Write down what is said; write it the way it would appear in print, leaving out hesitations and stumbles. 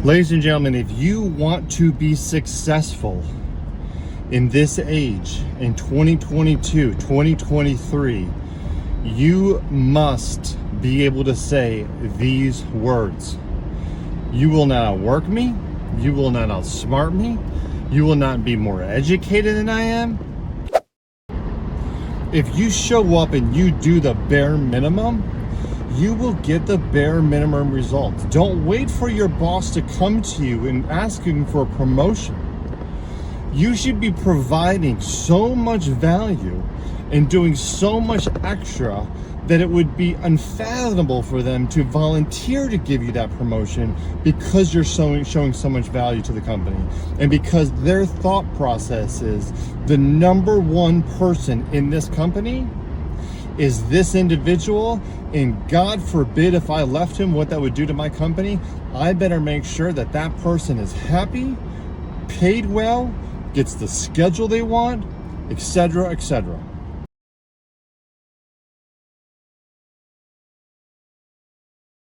Ladies and gentlemen, if you want to be successful in this age, in 2022, 2023, you must be able to say these words. You will not outwork me. You will not outsmart me. You will not be more educated than I am. If you show up and you do the bare minimum, you will get the bare minimum results. Don't wait for your boss to come to you and asking for a promotion. You should be providing so much value and doing so much extra that it would be unfathomable for them to volunteer to give you that promotion because you're showing so much value to the company. And because their thought process is the number one person in this company is this individual, and God forbid if I left him, what that would do to my company. I better make sure that that person is happy, paid well, gets the schedule they want, etc., etc.